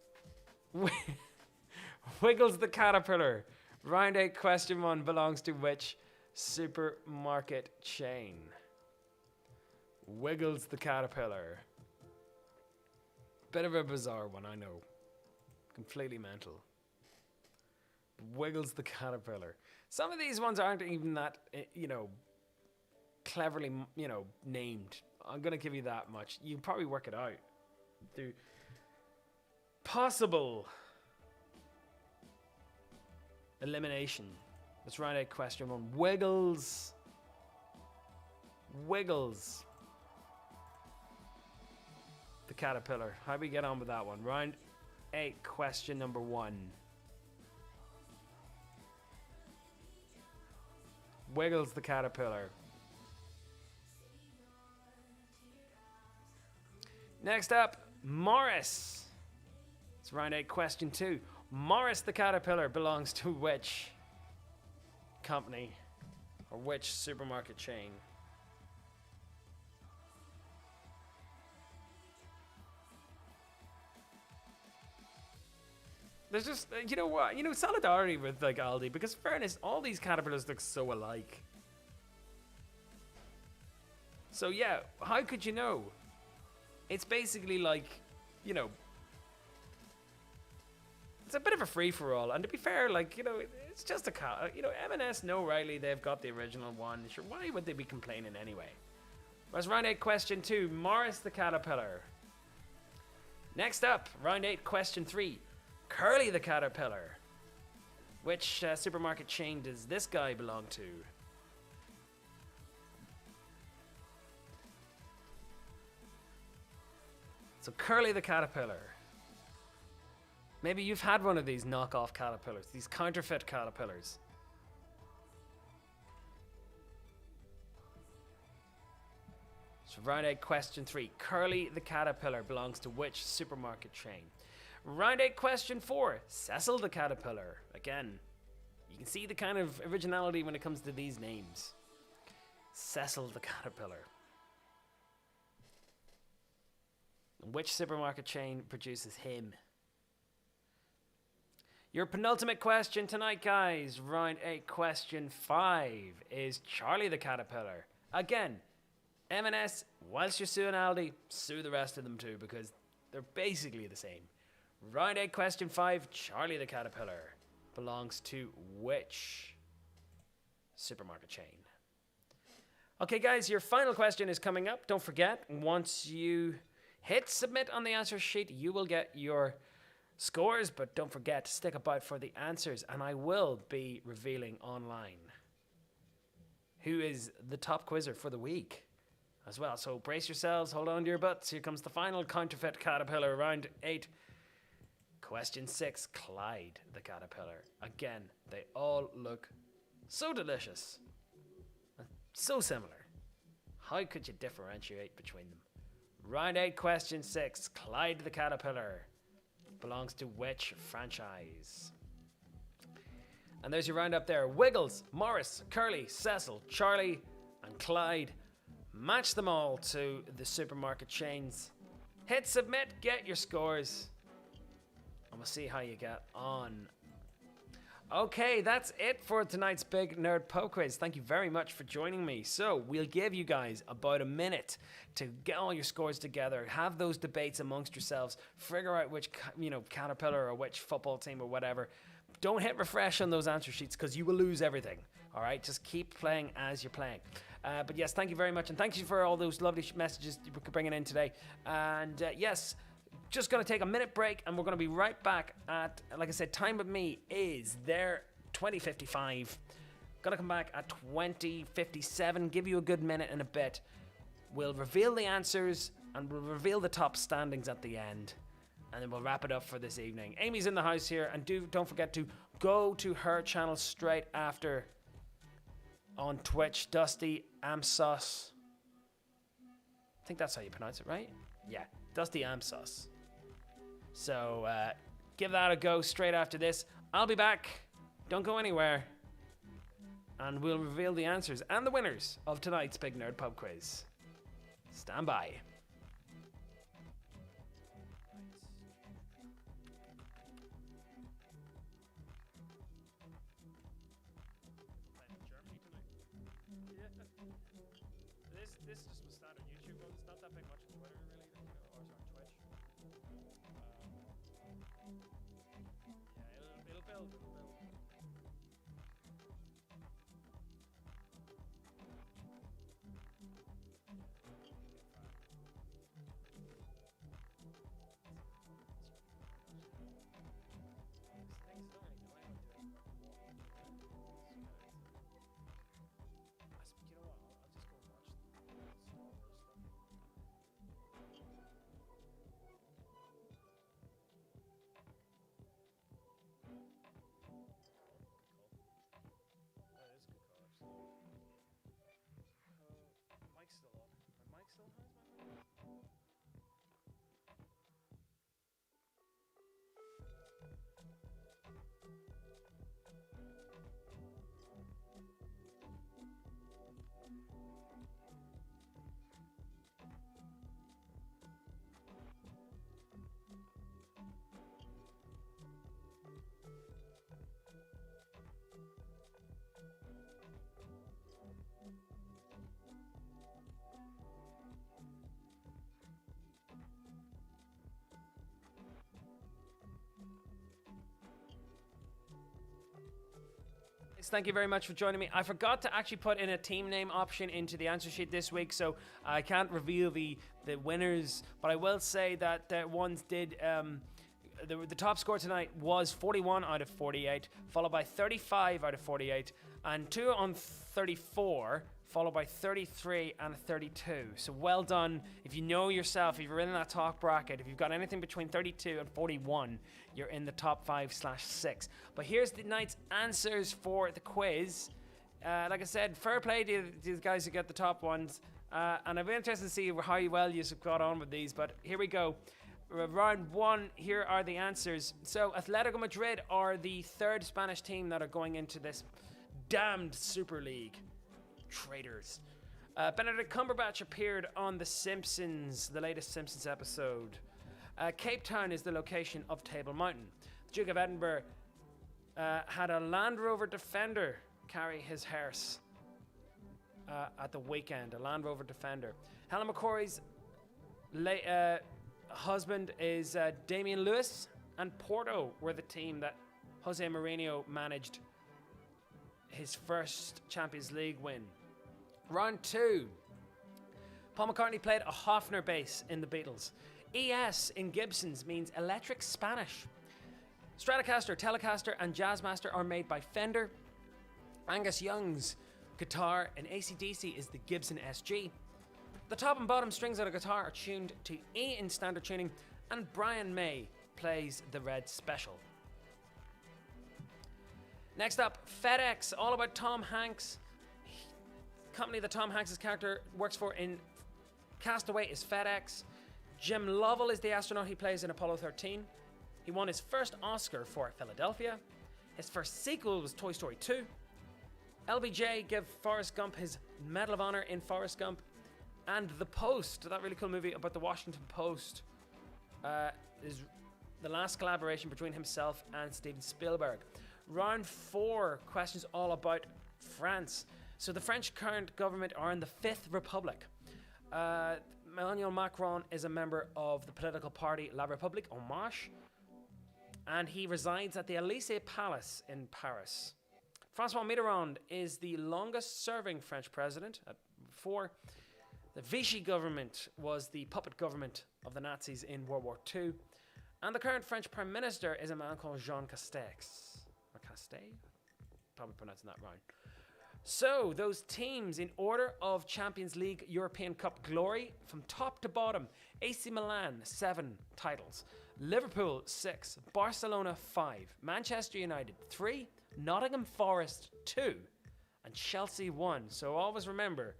Wiggles the caterpillar. Round 8, question 1 belongs to which supermarket chain? Wiggles the caterpillar. Bit of a bizarre one, I know. Completely mental. Wiggles the caterpillar. Some of these ones aren't even that, cleverly, named. I'm going to give you that much. You can probably work it out through possible elimination. Let's round out question 1. Wiggles. The caterpillar. How do we get on with that one? Round 8, question number 1. Wiggles the caterpillar. Next up, Morris. It's round 8, question 2. Morris the caterpillar belongs to which company or which supermarket chain? There's just, solidarity with like Aldi, because in fairness, all these caterpillars look so alike. So yeah, how could you know? It's basically like, it's a bit of a free-for-all. And to be fair, it's just a M&S, no Riley, they've got the original one. Sure, why would they be complaining anyway? That's round 8, question 2, Morris the caterpillar. Next up, round 8, question 3, Curly the caterpillar. Which supermarket chain does this guy belong to? So Curly the caterpillar. Maybe you've had one of these knockoff caterpillars, these counterfeit caterpillars. So round 8, question 3. Curly the caterpillar belongs to which supermarket chain? Round 8, question 4. Cecil the caterpillar. Again, you can see the kind of originality when it comes to these names. Cecil the caterpillar. Which supermarket chain produces him? Your penultimate question tonight, guys. Round 8, question 5 is Charlie the caterpillar. Again, M&S, whilst you're suing Aldi, sue the rest of them too, because they're basically the same. Round 8, question 5, Charlie the caterpillar belongs to which supermarket chain? Okay, guys, your final question is coming up. Don't forget, once you hit submit on the answer sheet, you will get your scores, but don't forget to stick about for the answers, and I will be revealing online who is the top quizzer for the week as well. So brace yourselves, hold on to your butts. Here comes the final counterfeit caterpillar, round 8. Question 6, Clyde the caterpillar. Again, they all look so delicious, so similar. How could you differentiate between them? Round 8, question 6, Clyde the caterpillar belongs to which franchise? And there's your roundup there. Wiggles, Morris, Curly, Cecil, Charlie, and Clyde. Match them all to the supermarket chains. Hit submit, get your scores, and we'll see how you get on. Okay, that's it for tonight's Big Nerd Pub Quiz. Thank you very much for joining me. So we'll give you guys about a minute to get all your scores together, have those debates amongst yourselves, figure out which caterpillar or which football team or whatever. Don't hit refresh on those answer sheets because you will lose everything. All right, just keep playing as you're playing. But yes, thank you very much, and thank you for all those lovely messages you were bringing in today. And yes, just going to take a minute break, and we're going to be right back at, like I said, time with me is there 20:55. Gonna come back at 20:57, give you a good minute and a bit. We'll reveal the answers and we'll reveal the top standings at the end. And then we'll wrap it up for this evening. Amy's in the house here, and don't forget to go to her channel straight after on Twitch, Dusty Amsos. I think that's how you pronounce it, right? Yeah, Dusty Amsos. So give that a go straight after this. I'll be back. Don't go anywhere. And we'll reveal the answers and the winners of tonight's Big Nerd Pub Quiz. Stand by. This just was standard YouTube one. It's not that big much of Twitter, really, or on Twitch. Yeah, it'll build. Thank you very much for joining me. I forgot to actually put in a team name option into the answer sheet this week, so I can't reveal the winners, but I will say that ones did... The top score tonight was 41 out of 48, followed by 35 out of 48, and 2 on 34, followed by 33 and 32. So well done. If you know yourself, if you're in that top bracket, if you've got anything between 32 and 41, you're in the top 5/6. But here's the night's answers for the quiz. Like I said, fair play to the guys who get the top ones. And I'd be interested to see how well you've got on with these. But here we go. Round 1, here are the answers. So Atletico Madrid are the third Spanish team that are going into this damned Super League. Traitors. Benedict Cumberbatch appeared on The Simpsons, the latest Simpsons episode. Cape Town is the location of Table Mountain. The Duke of Edinburgh had a Land Rover Defender carry his hearse at the weekend. A Land Rover Defender. Helen McCrory's husband is Damian Lewis, and Porto were the team that Jose Mourinho managed his first Champions League win. Round 2. Paul McCartney played a Hofner bass in the Beatles. ES in Gibson's means electric Spanish. Stratocaster, Telecaster and Jazzmaster are made by Fender. Angus Young's guitar in AC/DC is the Gibson SG. The top and bottom strings of a guitar are tuned to E in standard tuning, and Brian May plays the Red Special. Next up, FedEx, all about Tom Hanks. Company that Tom Hanks' character works for in Castaway is FedEx. Jim Lovell is the astronaut he plays in Apollo 13. He won his first Oscar for Philadelphia. His first sequel was Toy Story 2. LBJ gave Forrest Gump his Medal of Honor in Forrest Gump. And The Post, that really cool movie about the Washington Post, is the last collaboration between himself and Steven Spielberg. Round 4, questions all about France. So the French current government are in the Fifth Republic. Emmanuel Macron is a member of the political party La République En Marche, and he resides at the Élysée Palace in Paris. François Mitterrand is the longest serving French president at 4. The Vichy government was the puppet government of the Nazis in World War II. And the current French Prime Minister is a man called Jean Castex. Or Castex? Probably pronouncing that wrong. So, those teams in order of Champions League European Cup glory, from top to bottom: AC Milan, 7 titles, Liverpool, 6, Barcelona, 5, Manchester United, 3, Nottingham Forest, 2, and Chelsea, 1. So, always remember,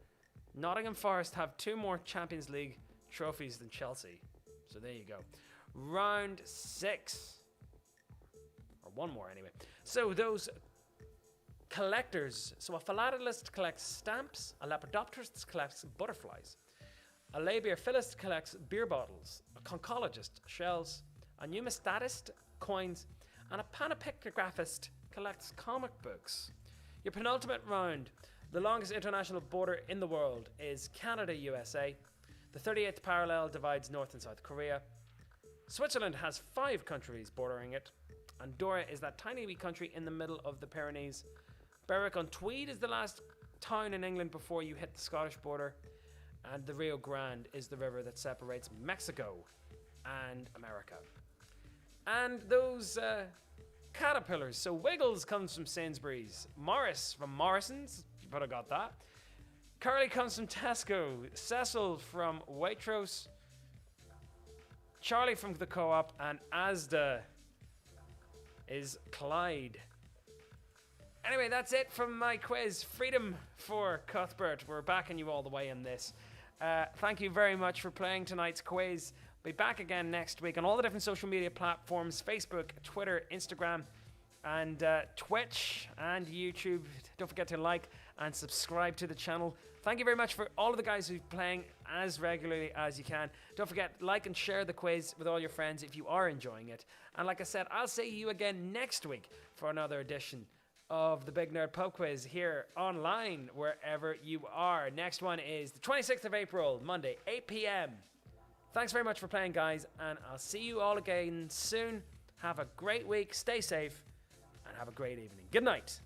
Nottingham Forest have 2 more Champions League trophies than Chelsea. So, there you go. Round 6. Or 1 more, anyway. So, those collectors. So a philatelist collects stamps, a lepidopterist collects butterflies, a labiaphilicist collects beer bottles, a conchologist shells, a numismatist coins, and a panopictographist collects comic books. Your penultimate round. The longest international border in the world is Canada-USA. The 38th parallel divides North and South Korea. Switzerland has 5 countries bordering it. Andorra is that tiny wee country in the middle of the Pyrenees. Berwick-on-Tweed is the last town in England before you hit the Scottish border. And the Rio Grande is the river that separates Mexico and America. And those caterpillars. So Wiggles comes from Sainsbury's. Morris from Morrison's. You better got that. Curly comes from Tesco. Cecil from Waitrose. Charlie from the Co-op. And Asda is Clyde. Anyway, that's it from my quiz. Freedom for Cuthbert. We're backing you all the way in this. Thank you very much for playing tonight's quiz. Be back again next week on all the different social media platforms: Facebook, Twitter, Instagram, and Twitch and YouTube. Don't forget to like and subscribe to the channel. Thank you very much for all of the guys who're playing as regularly as you can. Don't forget, like and share the quiz with all your friends if you are enjoying it. And like I said, I'll see you again next week for another edition of the Big Nerd Pub Quiz here online, wherever you are. Next one is the 26th of April, Monday, 8 p.m. Thanks very much for playing, guys, and I'll see you all again soon. Have a great week, stay safe, and have a great evening. Good night.